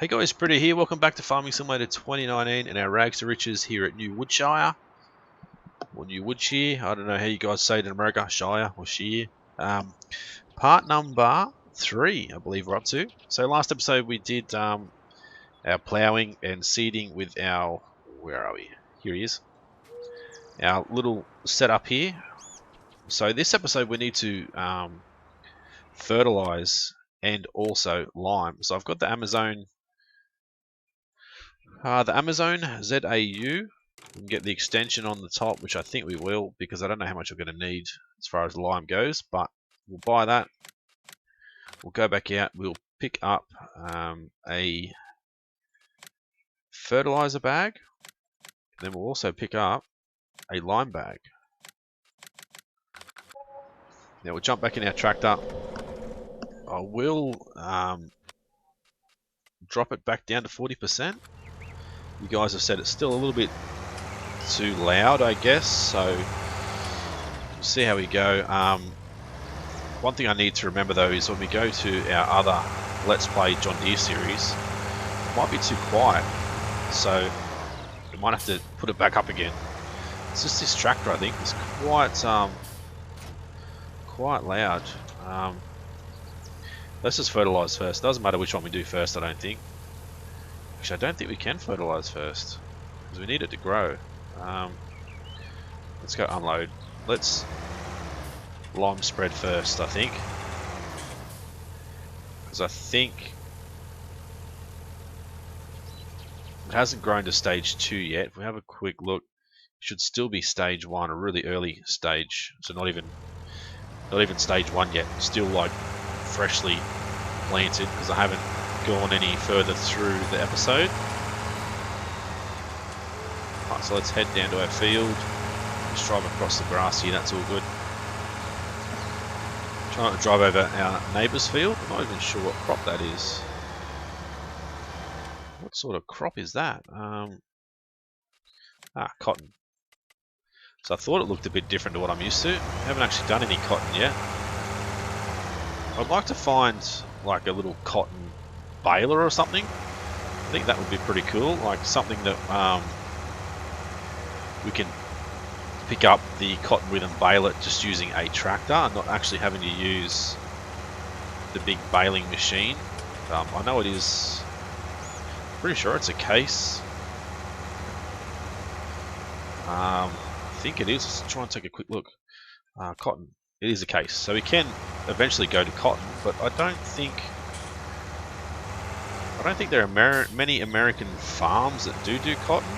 Hey guys, Britta here. Welcome back to Farming Simulator 2019 and our Rags to Riches here at New Woodshire or New Woodshire. I don't know how you guys say it in America, Shire or Shear. Part number 3, I believe we're up to. So last episode we did our ploughing and seeding with our, where are we? Here he is. Our little setup here. So this episode we need to fertilize and also lime. So I've got the Amazon ZAU. We can get the extension on the top, which I think we will, because I don't know how much we're going to need as far as lime goes, but we'll buy that. We'll go back out. We'll pick up a fertilizer bag. Then we'll also pick up a lime bag. Now we'll jump back in our tractor. I will drop it back down to 40%. You guys have said it's still a little bit too loud, I guess, so we'll see how we go. One thing I need to remember though is when we go to our other Let's Play John Deere series, it might be too quiet, so we might have to put it back up again. It's just this tractor, I think, is quite loud. Let's just fertilise first. Doesn't matter which one we do first, I don't think. Actually, I don't think we can fertilise first because we need it to grow. Let's go unload. Let's lime spread first, I think, because I think it hasn't grown to stage 2 yet. If we have a quick look, it should still be stage 1, a really early stage. So not even stage 1 yet. Still like freshly planted because I haven't gone any further through the episode. Right, so let's head down to our field. Just drive across the grass here, that's all good. Try not to drive over our neighbour's field. I'm not even sure what crop that is. What sort of crop is that? Cotton. So I thought it looked a bit different to what I'm used to. I haven't actually done any cotton yet. I'd like to find like a little cotton baler or something. I think that would be pretty cool, like something that we can pick up the cotton with and bale it just using a tractor and not actually having to use the big baling machine. I know it is, pretty sure it's a case. I think it is. Let's try and take a quick look. Cotton, it is a case, so we can eventually go to cotton, but I don't think there are many American farms that do cotton.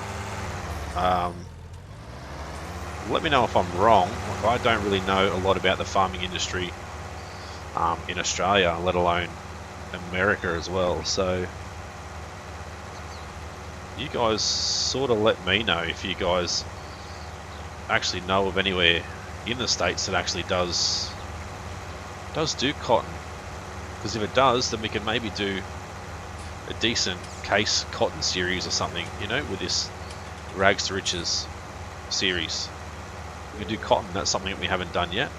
Let me know if I'm wrong. Like, I don't really know a lot about the farming industry in Australia, let alone America as well. So you guys sort of let me know if you guys actually know of anywhere in the States that actually does do cotton. Because if it does, then we can maybe do a decent case cotton series or something, you know, with this Rags to Riches series. We can do cotton. That's something that we haven't done yet.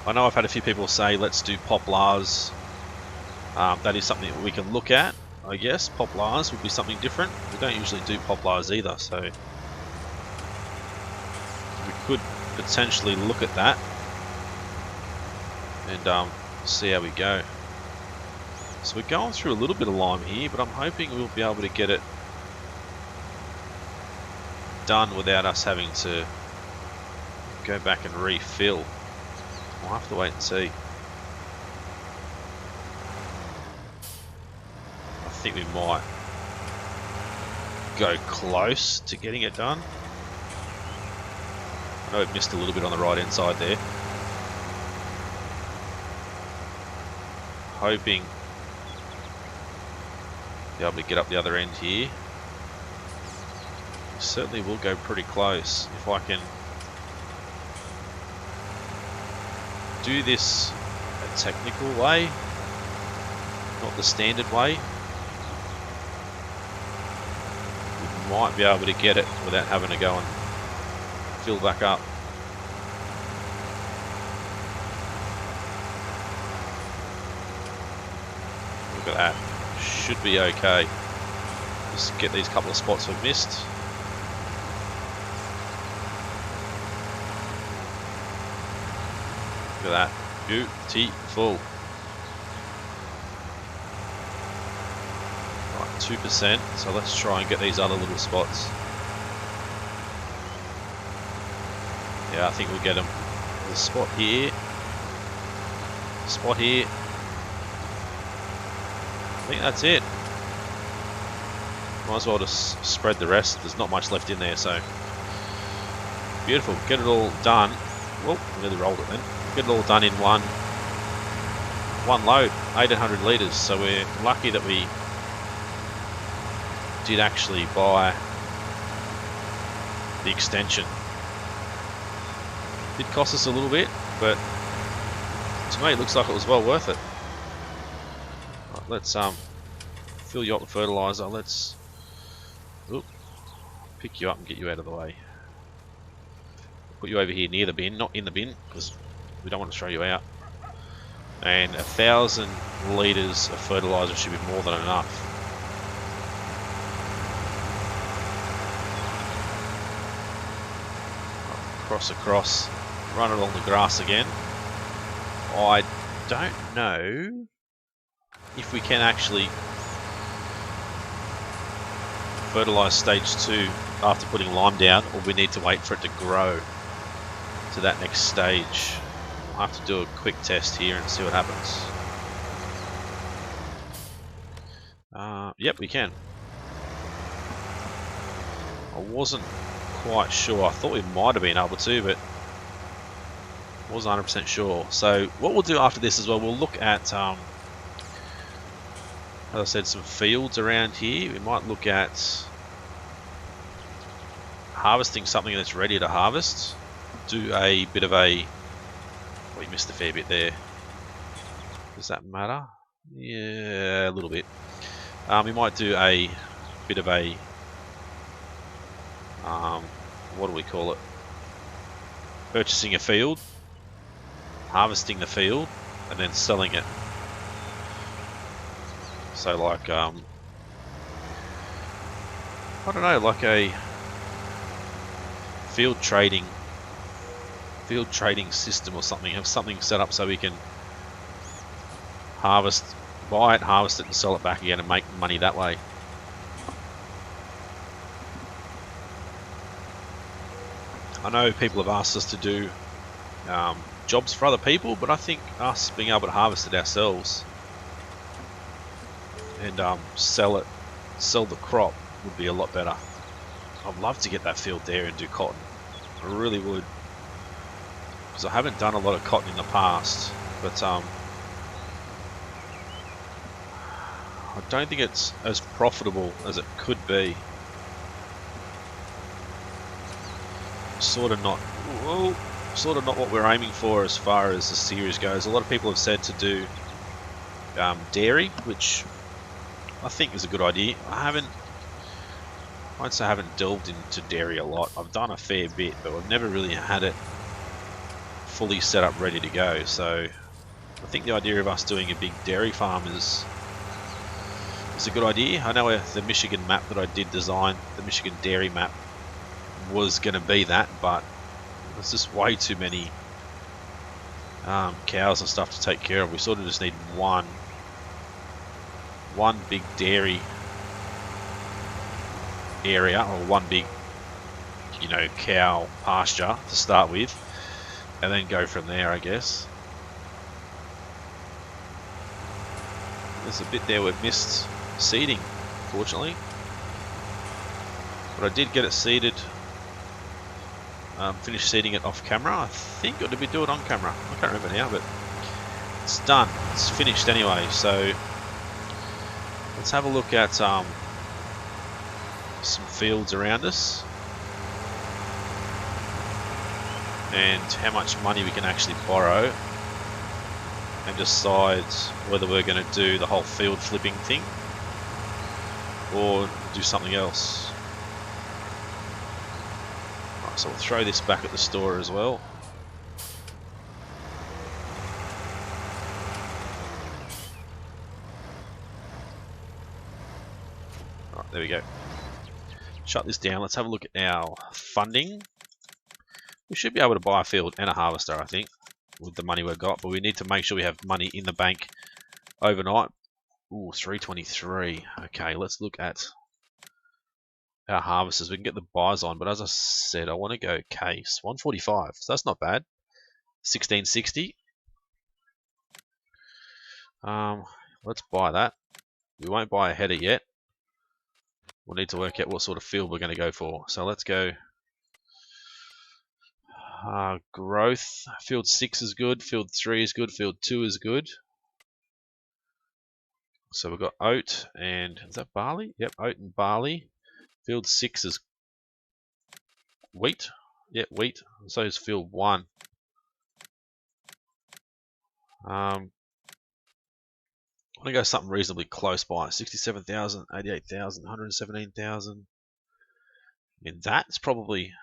I know I've had a few people say let's do poplars. That is something that we can look at, I guess. Poplars would be something different. We don't usually do poplars either, so we could potentially look at that and see how we go. So we're going through a little bit of lime here, but I'm hoping we'll be able to get it done without us having to go back and refill. We'll have to wait and see. I think we might go close to getting it done. I know we've missed a little bit on the right hand side there. Hoping to be able to get up the other end here. Certainly will go pretty close if I can do this a technical way, not the standard way. We might be able to get it without having to go and fill back up. Look at that. should be okay. Just get these couple of spots we've missed. Look at that. Beautiful. Right, 2%. So let's try and get these other little spots. Yeah, I think we'll get them. The spot here. Spot here. I think that's it. Might as well just spread the rest. There's not much left in there, so beautiful. Get it all done. Well, nearly rolled it then. Get it all done in one load, 800 litres. So we're lucky that we did actually buy the extension. It did cost us a little bit, but to me it looks like it was well worth it. Right, let's fill you up with fertiliser. Let's pick you up and get you out of the way. Put you over here near the bin, not in the bin, because we don't want to throw you out. And 1,000 litres of fertiliser should be more than enough. Across, run it along the grass again. I don't know if we can actually fertilise stage 2 after putting lime down, or we need to wait for it to grow to that next stage. I'll have to do a quick test here and see what happens. Yep, we can. I wasn't quite sure. I thought we might have been able to, but wasn't 100% sure. So what we'll do after this as well, we'll look at, as I said, some fields around here. We might look at harvesting something that's ready to harvest. Do a bit of a... Well, you missed a fair bit there. Does that matter? Yeah, a little bit. We might do a bit of a... what do we call it? Purchasing a field, harvesting the field, and then selling it. So like, I don't know, like a field trading system or something. Have something set up so we can harvest, buy it, harvest it, and sell it back again and make money that way. I know people have asked us to do jobs for other people, but I think us being able to harvest it ourselves and sell the crop would be a lot better. I'd love to get that field there and do cotton. I really would, because I haven't done a lot of cotton in the past, but I don't think it's as profitable as it could be. Sort of not what we're aiming for as far as the series goes. A lot of people have said to do dairy, which I think is a good idea. I'd say I haven't delved into dairy a lot. I've done a fair bit, but I've never really had it fully set up ready to go. So I think the idea of us doing a big dairy farm is a good idea. I know the Michigan map that I did design, the Michigan dairy map, was going to be that, but there's just way too many cows and stuff to take care of. We sort of just need one big dairy area, or one big, cow pasture to start with, and then go from there, I guess. There's a bit there we've missed seeding, fortunately, but I did get it seeded. Finished seeding it off camera. I think, or did we do it on camera? I can't remember now, but it's done. It's finished anyway. So let's have a look at some fields around us and how much money we can actually borrow, and decide whether we're going to do the whole field flipping thing or do something else. So we'll throw this back at the store as well. there we go. Shut this down. Let's have a look at our funding. We should be able to buy a field and a harvester, I think, with the money we've got. But we need to make sure we have money in the bank overnight. Ooh, 323. Okay, let's look at our harvesters. We can get the buys on, but as I said, I want to go case 145. So that's not bad. 1660. Let's buy that. We won't buy a header yet. We'll need to work out what sort of field we're going to go for. So let's go growth. Field 6 is good. Field 3 is good. Field 2 is good. So we've got oat and is that barley? Yep, oat and barley. Field 6 is wheat. Yep, wheat. So is field 1. I want to go something reasonably close by. 67,000, 88,000, 117,000. I mean, that's probably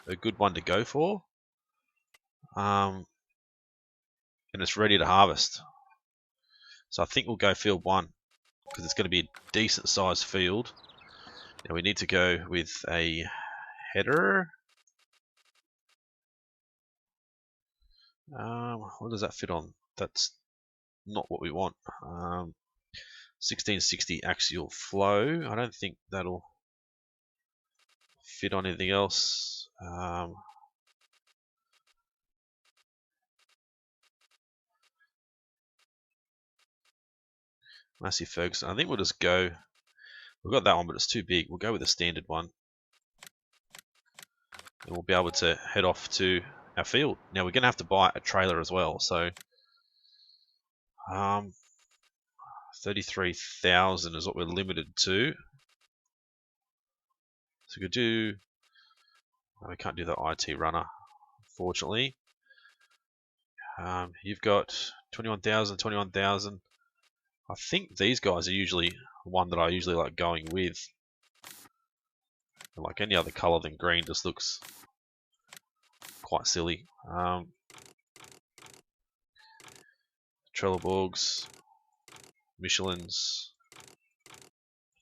a good one to go for. And it's ready to harvest. So I think we'll go field 1 because it's going to be a decent sized field. Now we need to go with a header. What does that fit on? That's not what we want. 1660 axial flow. I don't think that'll fit on anything else. Massey Ferguson. I think we'll just go. We've got that one, but it's too big. We'll go with the standard one. And we'll be able to head off to our field. Now we're going to have to buy a trailer as well. So 33,000 is what we're limited to. So we could do. Oh, we can't do the IT runner, unfortunately. You've got 21,000, 21,000. I think these guys are usually one that I usually like going with. Like any other color than green just looks quite silly. Trelleborgs, Michelin's.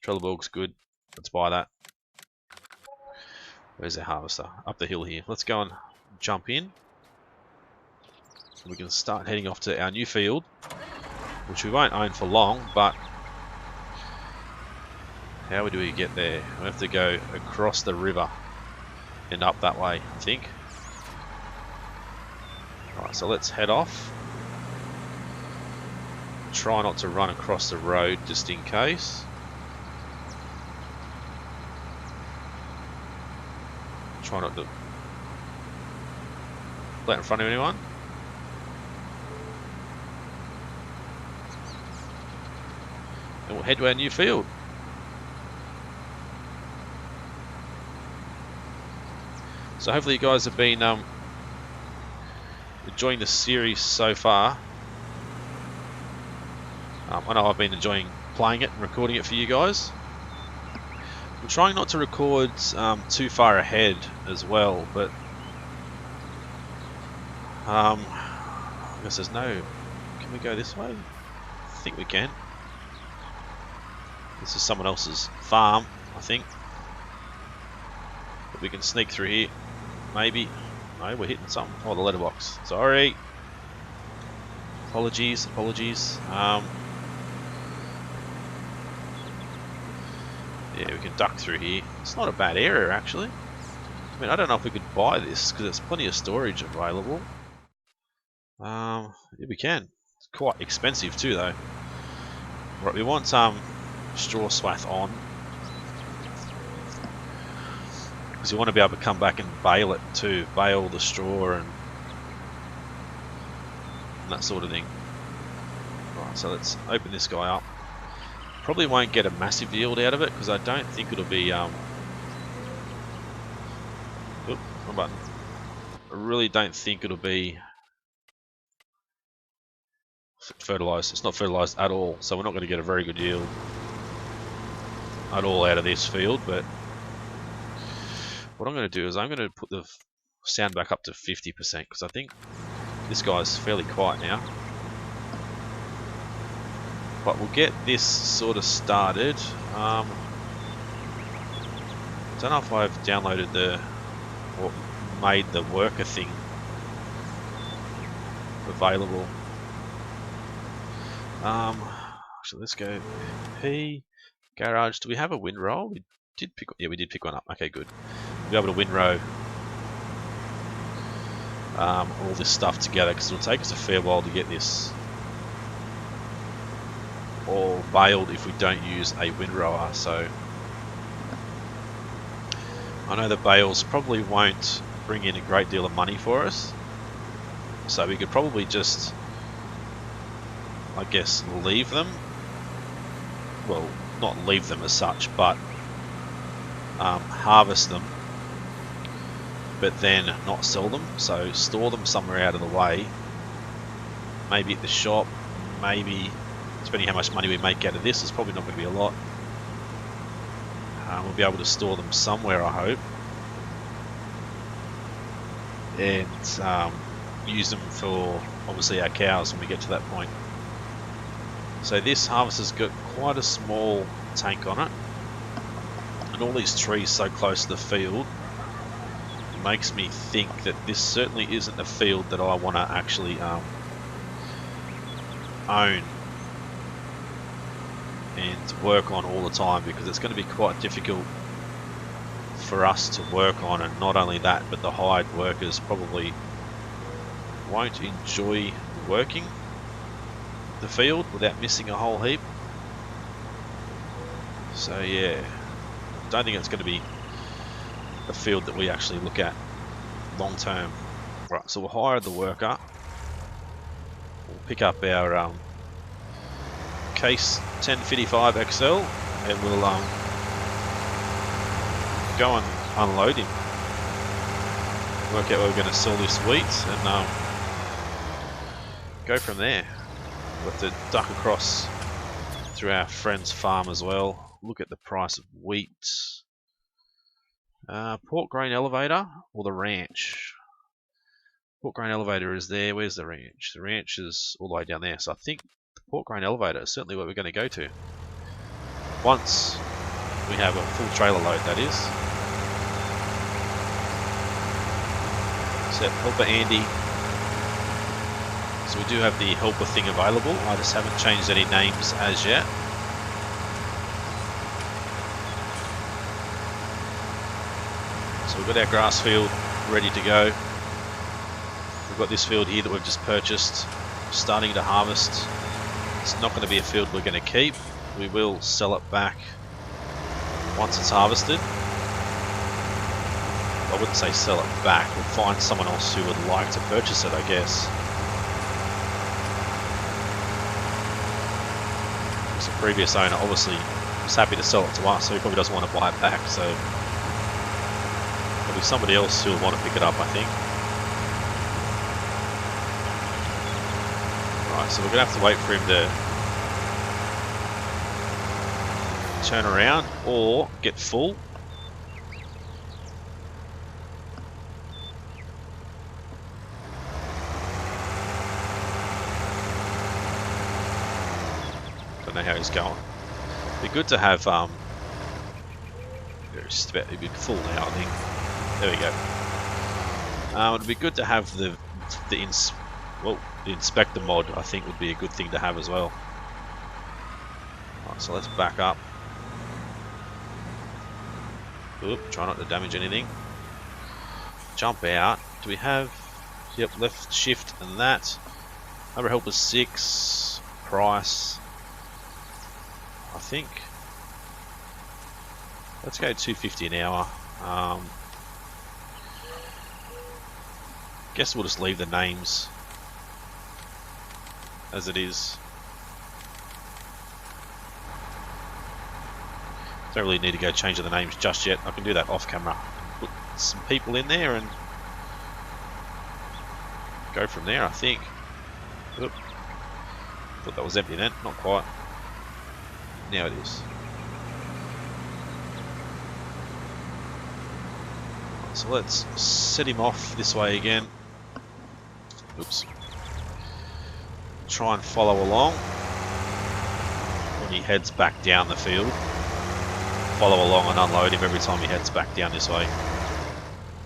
Trelleborg's good. Let's buy that. Where's the harvester? Up the hill here. Let's go and jump in. We can start heading off to our new field, which we won't own for long, but how do we get there? We have to go across the river and up that way, I think. Alright, so let's head off. Try not to run across the road just in case. Try not to play in front of anyone. And we'll head to our new field. So hopefully you guys have been enjoying the series so far. I know I've been enjoying playing it and recording it for you guys. I'm trying not to record too far ahead as well, but I guess there's no. Can we go this way? I think we can. This is someone else's farm, I think. But we can sneak through here. Maybe. No, we're hitting something. Oh, the letterbox. Sorry. Apologies. Yeah, we can duck through here. It's not a bad area, actually. I mean, I don't know if we could buy this because there's plenty of storage available. Yeah, we can. It's quite expensive too, though. Right, we want straw swath on because you want to be able to come back and bale it too, bale the straw and that sort of thing. Right, so let's open this guy up. Probably won't get a massive yield out of it because I don't think it'll be wrong button. I really don't think it'll be fertilized. It's not fertilized at all, so we're not going to get a very good yield at all out of this field. But what I'm going to do is I'm going to put the sound back up to 50% because I think this guy's fairly quiet now. But we'll get this sort of started. Don't know if I've downloaded or made the worker thing available. So let's go P garage. Do we have a windrow? We did pick. Yeah, we did pick one up. Okay, good. We'll be able to windrow all this stuff together because it'll take us a fair while to get this all baled if we don't use a windrower. So I know the bales probably won't bring in a great deal of money for us, so we could probably just, I guess, leave them. Well, not leave them as such, but harvest them, but then not sell them. So store them somewhere out of the way, maybe at the shop, maybe, depending how much money we make out of this, it's probably not going to be a lot. We'll be able to store them somewhere, I hope, and use them for obviously our cows when we get to that point. So this harvester's got quite a small tank on it, and all these trees so close to the field makes me think that this certainly isn't a field that I want to actually own and work on all the time, because it's going to be quite difficult for us to work on. And not only that, but the hired workers probably won't enjoy working the field without missing a whole heap. So yeah, don't think it's going to be a field that we actually look at long term. Right, so we'll hire the worker, we'll pick up our case 1055 XL, and we'll go and unload him, work out where we're going to sell this wheat, and go from there. We'll have to duck across through our friend's farm as well, look at the price of wheat. Port grain elevator or the ranch? Port grain elevator is there. Where's the ranch? The ranch is all the way down there, so I think the port grain elevator is certainly what we're going to go to once we have a full trailer load, that is. So helper Andy. So we do have the helper thing available. I just haven't changed any names as yet. So we've got our grass field ready to go. We've got this field here that we've just purchased, starting to harvest. It's not going to be a field we're going to keep. We will sell it back once it's harvested. I wouldn't say sell it back. We'll find someone else who would like to purchase it, I guess. Because the previous owner obviously was happy to sell it to us, so he probably doesn't want to buy it back. So there'll be somebody else who will want to pick it up, I think. Right, so we're going to have to wait for him to turn around or get full. Don't know how he's going. It'd be good to have just about to be full now, I think. There we go. It'd be good to have the inspector mod. I think would be a good thing to have as well. Right, so let's back up. Oop, try not to damage anything. Jump out. Do we have? Yep, left shift and that. Number help is 6. Price, I think. Let's go 250 an hour. Guess we'll just leave the names as it is. Don't really need to go change the names just yet. I can do that off camera. Put some people in there and go from there, I think. Oop. Thought that was empty then. Not quite. Now it is. So let's set him off this way again. Oops. Try and follow along when he heads back down the field. follow along and unload him every time he heads back down this way.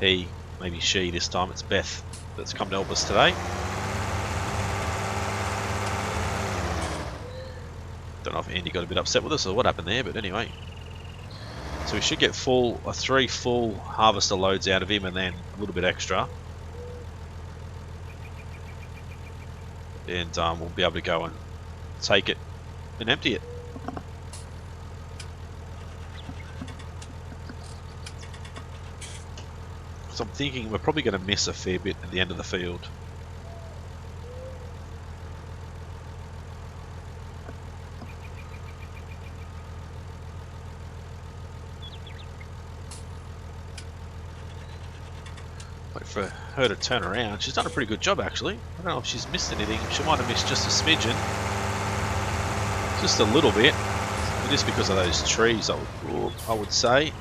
He, maybe she this time, it's Beth that's come to help us today. Don't know if Andy got a bit upset with us or what happened there, but anyway. So we should get 3 full harvester loads out of him and then a little bit extra. And we'll be able to go and take it and empty it. So I'm thinking we're probably going to miss a fair bit at the end of the field. Wait for her to turn around. She's done a pretty good job actually. I don't know if she's missed anything. She might have missed just a smidgen. Just a little bit. Just because of those trees, I would say.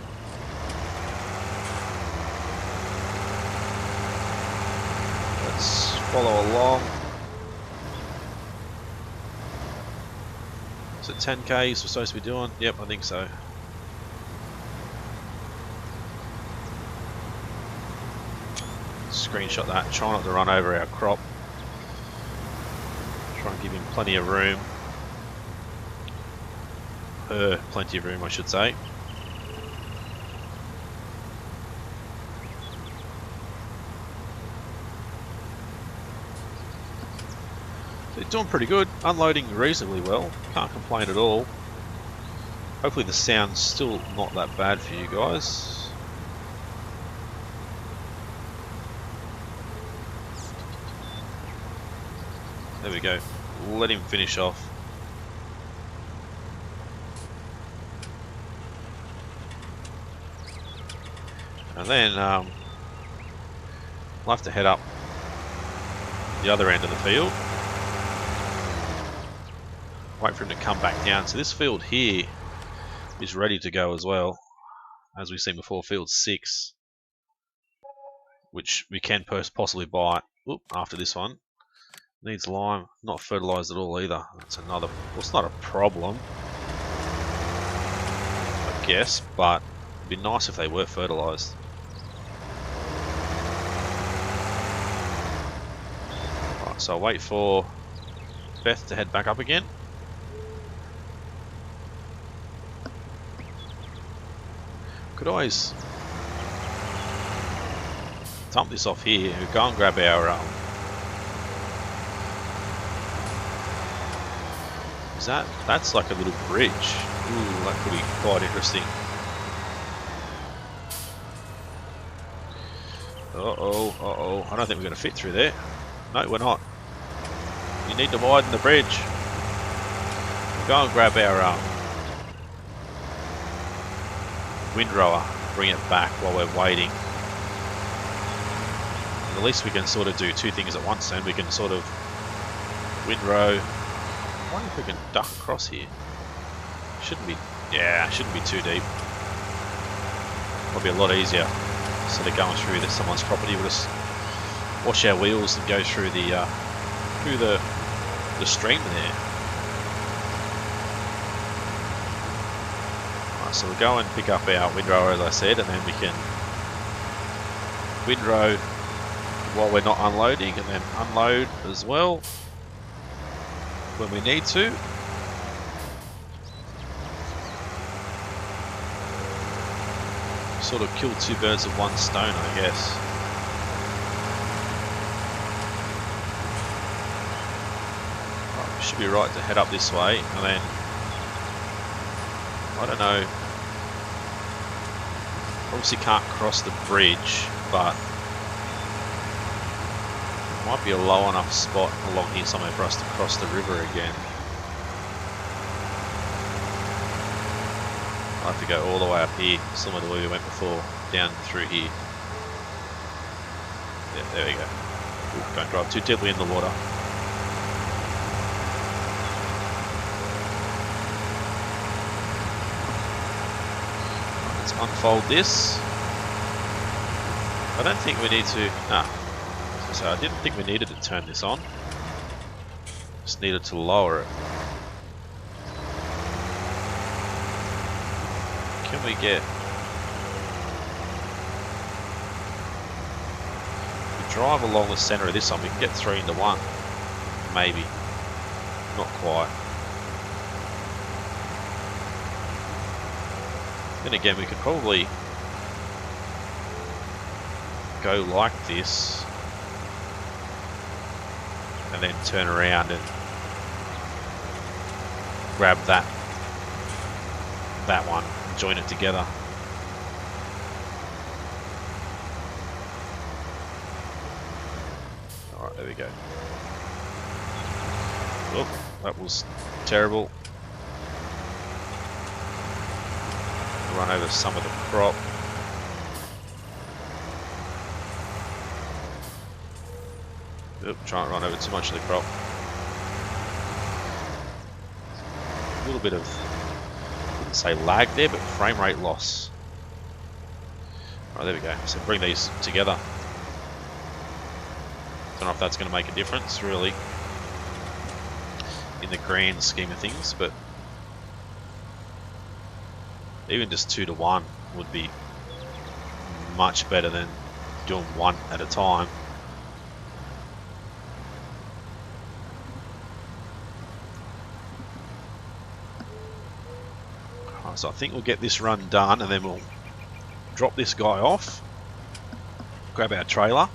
Let's follow along. Is it 10Ks we're supposed to be doing? Yep, I think so. Screenshot that. Try not to run over our crop. Try and give him plenty of room. Her plenty of room, I should say. So they're doing pretty good. Unloading reasonably well. Can't complain at all. Hopefully the sound's still not that bad for you guys. There we go. Let him finish off. And then we'll have to head up the other end of the field. Wait for him to come back down. So this field here is ready to go as well. As we've seen before, field 6. Which we can possibly buy after this one. Needs lime, not fertilised at all either. That's another, well, it's not a problem, I guess, but it'd be nice if they were fertilised. Right, so I'll wait for Beth to head back up again. Could always dump this off here, go and grab our that's like a little bridge. Ooh, that could be quite interesting. Uh-oh. I don't think we're going to fit through there. No, we're not. You need to widen the bridge. Go and grab our windrower. Bring it back while we're waiting. And at least we can sort of do 2 things at once, and we can sort of windrow. I wonder if we can duck across here. Shouldn't be, yeah, shouldn't be too deep. Probably a lot easier instead of going through someone's property. We'll just wash our wheels and go through the stream there. Right, so we'll go and pick up our windrower, as I said, and then we can windrow while we're not unloading, and then unload as well when we need to. Sort of kill 2 birds with 1 stone, I guess. Right, we should be right to head up this way, and then I don't know. Obviously can't cross the bridge, but might be a low enough spot along here somewhere for us to cross the river again. I'll have to go all the way up here, similar to where we went before, down through here. Yeah, there we go. Ooh, don't drive too deeply in the water. Let's unfold this. I don't think we need to... So I didn't think we needed to turn this on. Just needed to lower it. Can we get... We drive along the centre of this one, we can get 3 into 1. Maybe. Not quite. Then again, we could probably go like this and then turn around and grab that one and join it together. Alright, there we go. Oh, that was terrible. Run over some of the crop. Oop, try not to run over too much of the crop. A little bit of, I wouldn't say lag there, but frame rate loss. Alright, there we go. So bring these together. Don't know if that's going to make a difference, really, in the grand scheme of things, but even just 2 to 1 would be much better than doing 1 at a time. Right, so I think we'll get this run done and then we'll drop this guy off, grab our trailer,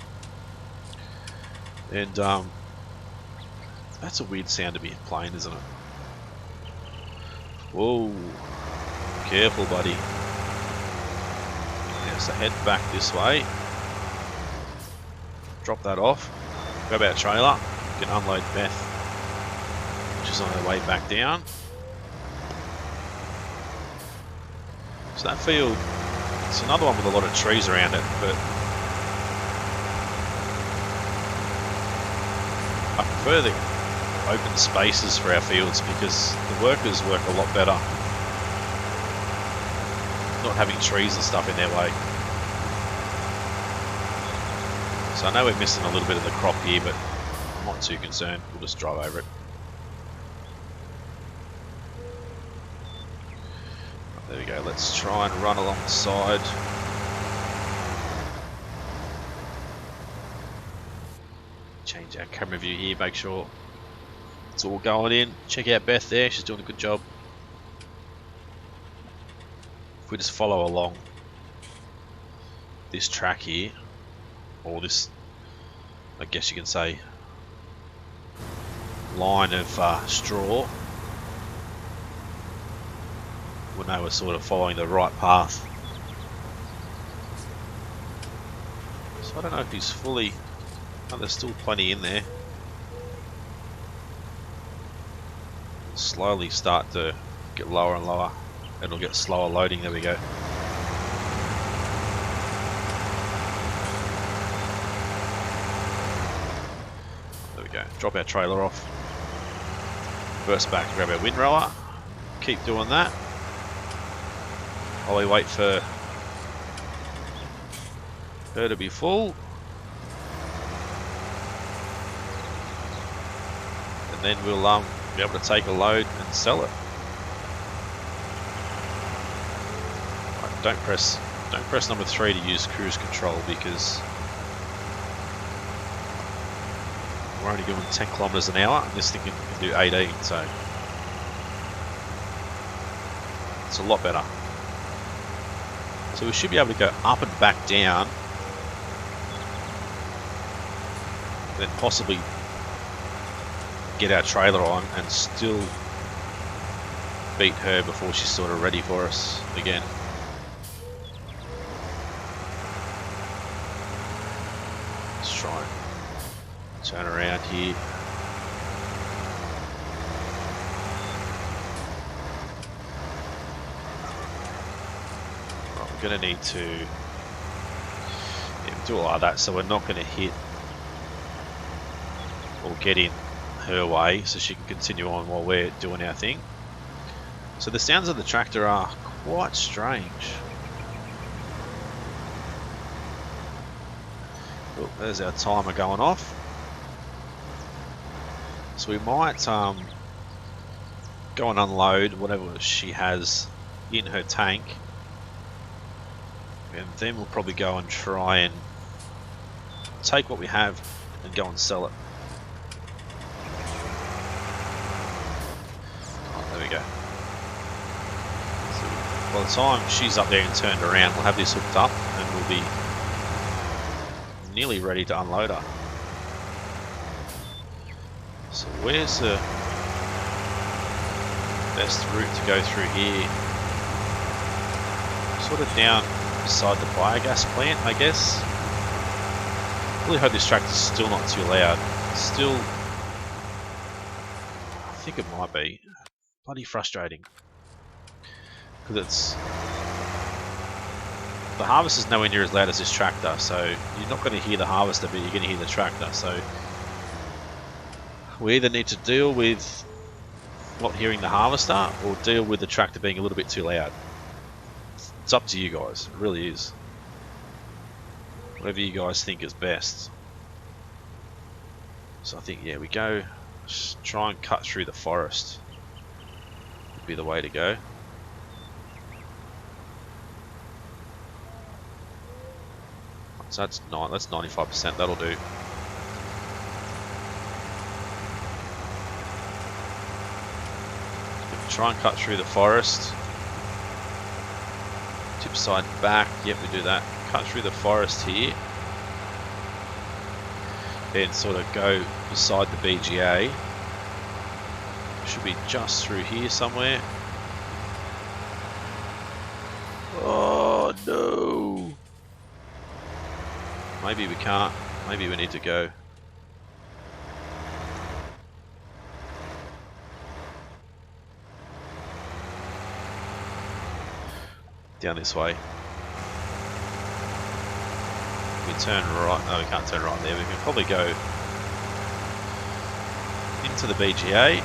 and that's a weird sound to be playing, isn't it? Whoa. Careful, buddy. Yeah, so head back this way. Drop that off. Grab our trailer. We can unload Beth, which is on her way back down. So that field, it's another one with a lot of trees around it, but I prefer the open spaces for our fields because the workers work a lot better not having trees and stuff in their way. So I know we're missing a little bit of the crop here, but I'm not too concerned. We'll just drive over it. There we go. Let's try and run along the side. Change our camera view here, make sure it's all going in. Check out Beth there, she's doing a good job. If we just follow along this track here, or this, I guess you can say, line of straw, we'll know we're sort of following the right path. So I don't know if he's fully, oh, there's still plenty in there. It'll slowly start to get lower and lower. It'll get slower loading. There we go. There we go. Drop our trailer off. Reverse back, grab our windrower. Keep doing that while we wait for her to be full. And then we'll be able to take a load and sell it. Don't press number 3 to use cruise control because we're only doing 10 kilometers an hour and this thing can do 18, so it's a lot better. So we should be able to go up and back down, then possibly get our trailer on and still beat her before she's sort of ready for us again. Try and turn around here. Right, we're going to need to do it like that so we're not going to hit or get in her way so she can continue on while we're doing our thing. So the sounds of the tractor are quite strange. Oh, there's our timer going off. So we might go and unload whatever she has in her tank And then we'll probably go and try and take what we have and go and sell it. Oh, there we go. So by the time she's up there and turned around, we'll have this hooked up and we'll be nearly ready to unload her. So where's the best route to go through here? Sort of down beside the biogas plant, I guess. Really hope this tractor's still not too loud. Still, I think it might be. Bloody frustrating. Because it's... the harvester's nowhere near as loud as this tractor, so you're not going to hear the harvester, but you're going to hear the tractor. So we either need to deal with not hearing the harvester or deal with the tractor being a little bit too loud. It's up to you guys, it really is. Whatever you guys think is best. So I think, yeah, we go, just try and cut through the forest. Would be the way to go. So that's 95%, that'll do. Try and cut through the forest. Tip side back, yep, we do that. Cut through the forest here. Then sort of go beside the BGA. Should be just through here somewhere. Oh no! Maybe we can't. Maybe we need to go. Down this way. We turn right. No, we can't turn right there. We can probably go into the BGA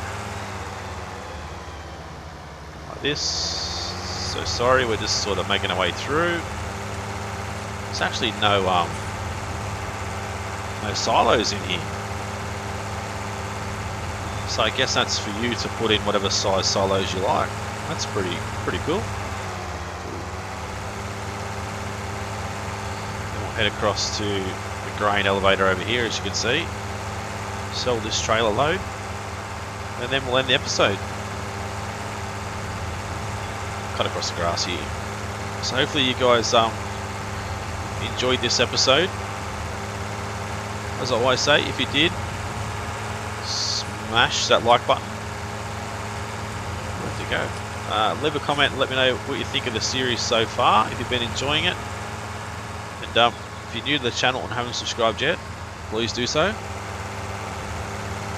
like this. So sorry, we're just sort of making our way through. There's actually no silos in here, so I guess that's for you to put in whatever size silos you like. That's pretty cool. Head across to the grain elevator over here, as you can see. Sell this trailer load, and then we'll end the episode. Cut across the grass here. So hopefully you guys enjoyed this episode. As I always say, if you did, smash that like button. Where to go? Leave a comment and let me know what you think of the series so far, if you've been enjoying it. And if you're new to the channel and haven't subscribed yet, please do so.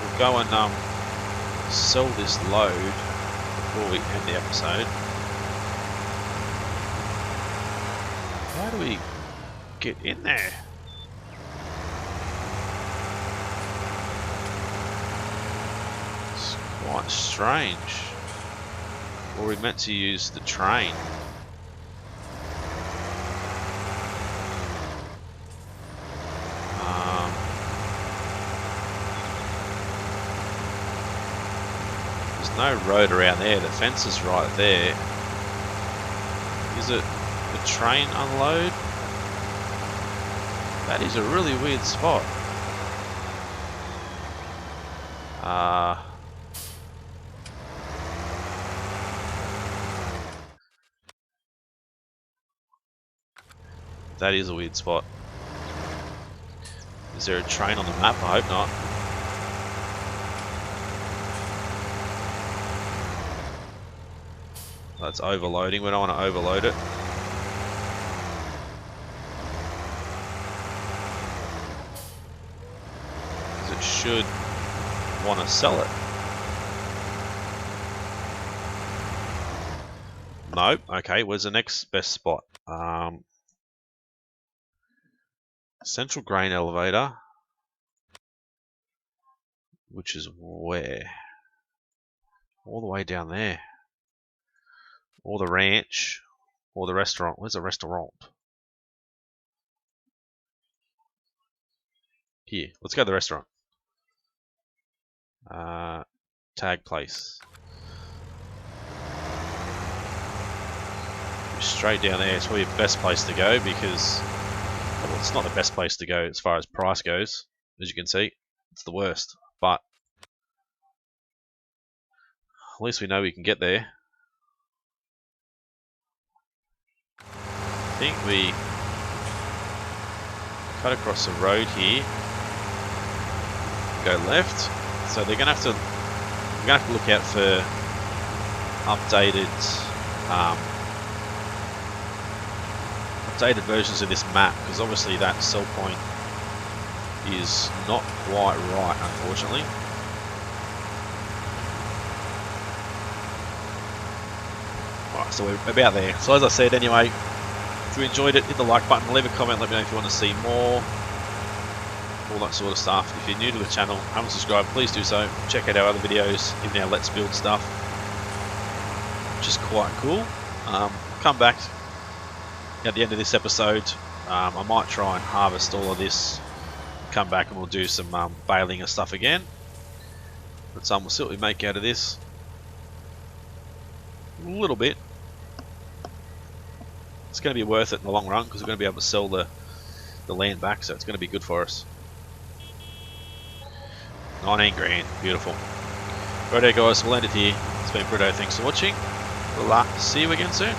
We'll go and sell this load before we end the episode. How do we get in there? It's quite strange. Or we meant to use the train. No road around there, the fence is right there. Is it the train unload? That is a really weird spot. That is a weird spot. Is there a train on the map? I hope not. That's overloading. We don't want to overload it. Because it should want to sell it. Nope. Okay, where's the next best spot? Central grain elevator. Which is where? All the way down there. Or the ranch, or the restaurant. Where's the restaurant? Here. Let's go to the restaurant. Tag place. straight down there. It's probably the best place to go because, well, it's not the best place to go as far as price goes. As you can see, it's the worst. But at least we know we can get there. I think we cut across the road here. Go left. So they're gonna have to. We're gonna have to look out for updated versions of this map, because obviously that sell point is not quite right, unfortunately. Alright, so we're about there. So as I said, anyway, if you enjoyed it, hit the like button, leave a comment, let me know if you want to see more, all that sort of stuff. If you're new to the channel, haven't subscribed, please do so. Check out our other videos, even our Let's Build stuff, which is quite cool. Come back at the end of this episode. I might try and harvest all of this, come back and we'll do some baling and stuff again. But we'll see what we make out of this. A little bit. It's going to be worth it in the long run because we're going to be able to sell the land back, so it's going to be good for us. 19 grand, beautiful. Righto guys, we'll end it here. It's been Brito, thanks for watching. We'll see you again soon.